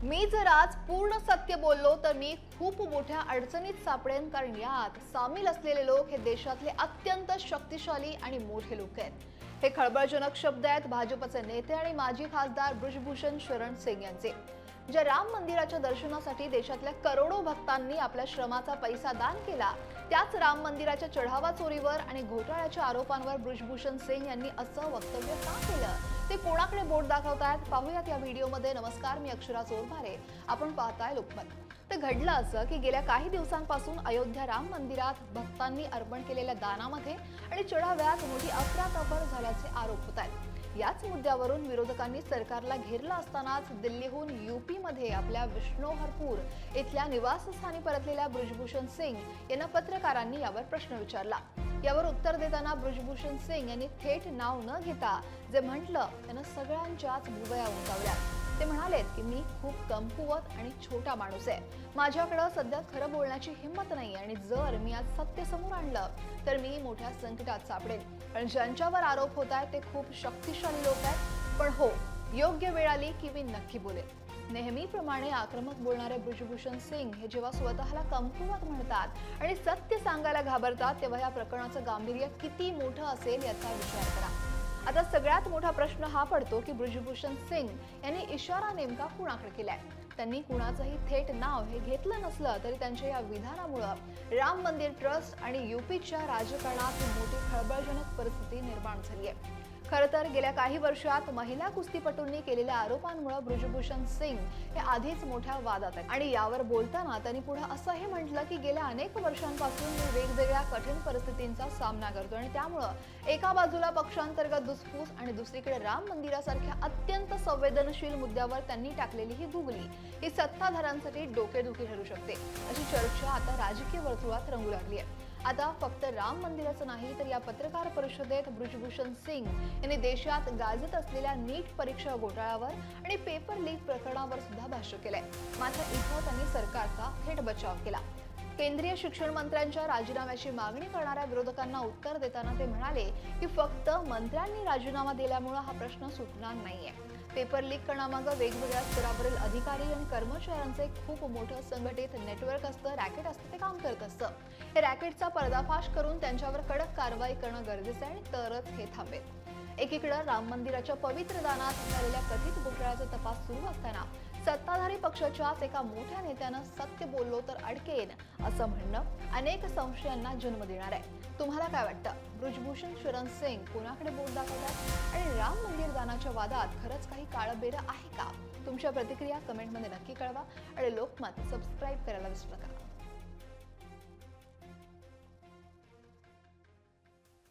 मी जर आज पूर्ण सत्य बोललो तर मी खूप मोठ्या अडचणीत सापडेन, कारण यात सामील असलेले लोक हे देशातले अत्यंत शक्तिशाली आणि मोठे लोक आहेत। हे खळबळजनक शब्द आहेत भाजपचे नेते आणि माजी खासदार बृजभूषण शरण सिंग यांचे। ज्या राम मंदिराच्या दर्शनासाठी देशातल्या करोडो भक्तांनी आपल्या श्रमाचा पैसा दान केला, त्याच राम मंदिराच्या चढावा चोरीवर आणि घोटाळ्याच्या आरोपांवर बृजभूषण सिंग यांनी असं वक्तव्य का केलं, ते कोणाकडे बोट दाखवतायत पाहूयात या व्हिडिओमध्ये। नमस्कार, मी अक्षरा चोरभारे, आपण पाहताय लोकमत। तर घडलं असं की गेल्या काही दिवसांपासून अयोध्या राम मंदिरात भक्तांनी अर्पण केलेल्या दानामध्ये आणि चढाव्यात मोठी अफरातफर झाल्याचे आरोप होत आहेत। याच मुद्द्यावरून विरोधकांनी सरकारला घेरलं असतानाच दिल्लीहून यूपी मध्ये आपल्या विष्णोहरपूर इथल्या निवासस्थानी परतलेल्या बृजभूषण सिंग यांना पत्रकारांनी यावर प्रश्न विचारला। यावर उत्तर देताना बृजभूषण सिंग यांनी थेट नाव न घेता जे म्हटलं त्यानं सगळ्यांच्याच भुवया उंचावल्या। ते म्हणालेत की मी खूप कमकुवत आणि छोटा माणूस आहे, माझ्याकडे सध्या खरं बोलण्याची हिंमत नाही आणि जर मी आज सत्य समोर आणलं तर मी मोठ्या संकटात सापडेन। पण ज्यांच्यावर आरोप होत आहेत ते खूप शक्तिशाली लोक आहेत, पण हो, योग्य वेळ आली की मी नक्की बोलेन। नेहमीप्रमाणे आक्रमक बोलणारे बृजभूषण सिंग हे जेव्हा स्वतःला कमकुवत म्हणतात आणि सत्य सांगायला घाबरतात, तेव्हा या प्रकरणाचं गांभीर्य किती मोठं असेल याचा विचार करा। आता सगळ्यात मोठा प्रश्न हा पडतो की बृजभूषण सिंग यांनी इशारा नेमका कुणाकडे केलाय। त्यांनी कुणाचंही थेट नाव हे घेतलं नसलं तरी त्यांच्या या विधानामुळे राम मंदिर ट्रस्ट आणि यूपीच्या राजकारणात मोठी खळबळजनक परिस्थिती निर्माण झाली आहे। खरं तर गेल्या काही वर्षात महिला कुस्तीपटूंनी केलेल्या आरोपांमुळे बृजभूषण सिंग हे आधीच मोठ्या वादात आहेत आणि यावर बोलताना त्यांनी पुढे असंही म्हटलं की गेल्या अनेक वर्षांपासून मी वेगवेगळ्या कठीण परिस्थितींचा सामना करतो आणि त्यामुळे एका बाजूला पक्षांतर्गत धुसफूस आणि दुसरीकडे राम मंदिरासारख्या अत्यंत संवेदनशील मुद्द्यावर त्यांनी टाकलेली ही गुगली ही सत्ताधाऱ्यांसाठी डोकेदुखी ठरू शकते, अशी चर्चा आता राजकीय वर्तुळात रंगू लागली आहे। आता फक्त राम मंदिराचं नाही तर या पत्रकार परिषदेत बृजभूषण सिंग यांनी देशात गाजत असलेल्या नीट परीक्षा घोटाळ्यावर आणि पेपर लीक प्रकरणावर सुद्धा भाष्य केलंय। मात्र इथं त्यांनी सरकारचा थेट बचाव केला। केंद्रीय शिक्षण मंत्र्यांच्या राजीनाम्याची मागणी करणाऱ्या विरोधकांना उत्तर देताना ते म्हणाले की फक्त मंत्र्यांनी राजीनामा दिल्यामुळे हा प्रश्न सुटणार नाहीये। पेपर लीक करण्यामागे वेगवेगळ्या स्तरावरील अधिकारी आणि कर्मचाऱ्यांचे खूप मोठं संघटित नेटवर्क असतं, रॅकेट असतं, ते काम करत असतं। हे रॅकेटचा पर्दाफाश करून त्यांच्यावर कडक कारवाई करणं गरजेचं आहे, तरच हे थांबेल। एकीकडे राम मंदिराच्या पवित्र दानात झालेल्या कथित घोटाळ्याचा तपास सुरू असताना सत्ताधारी पक्षाच्याच एका मोठ्या नेत्यानं सत्य बोललो तर अडकेन असं म्हणणं अनेक संशयांना जन्म देणार आहे। तुम्हाला काय वाटतं? बृजभूषण शरण सिंग कोणाकडे बोट दाखवतात आणि राम मंदिर दानाच्या वादात खरंच काही काळबेरं आहे का? तुमच्या प्रतिक्रिया कमेंटमध्ये नक्की कळवा आणि लोकमत सबस्क्राईब करायला विसरू नका।